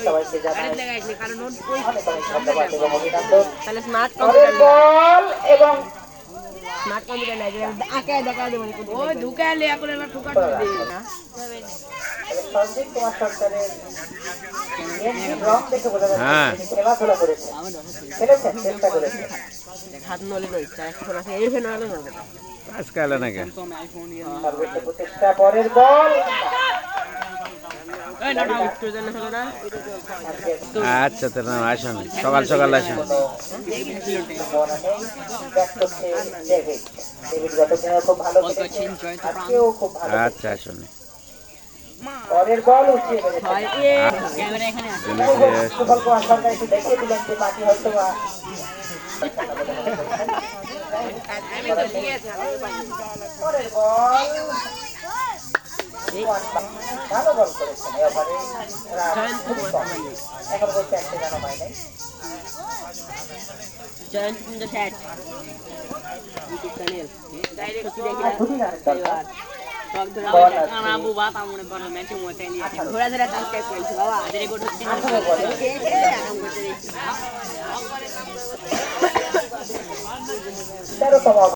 সবাইকে জানাই তাহলে স্মার্ট পরের বল এবং স্মার্ট কম্পিউটার নাই আঁকে দেখা দেব ওই ঢুকাইলে এখন এবার ঠুকা ঠুক দিই না সঞ্জীব কুমার সরকারের রং দেখে বোঝা যাচ্ছে তিনি খেলাধুলা করেছেন, খেলেছেন, চেষ্টা করেছেন। হাত নলে নই চার এখন আছে এই ফেন আলো নলে আজকাল নাকি সর্বোচ্চ প্রচেষ্টা, পরের বল এই না উত্তর জানা হলো না আচ্ছা তো না আসেন সকাল সকাল আসেন খুব ভালো খেলেছেন, আজকেও খুব ভালো। আচ্ছা আসুন পরের বল উঠিয়ে মেরেছেন। হয় এ ক্যামেরা এখানে আছে সুফল কুমার সরকার একটু দেখিয়ে দিলেন যে মাটি হয়তো পরের বল ভালো বল করেছেন এই ওভারে এখন বলতে একটা জানা হয় নাই। Joint in the chat YouTube channel direct দেখি দুটি রানের দরকার। সব ধরে কানা বুবা তামনে বড় ম্যাচে মতে নিয়ে ঘোরা ধরে সাবস্ক্রাইব করেছি বাবা আদের গোট হচ্ছে না কাম করতে দেখি 13তম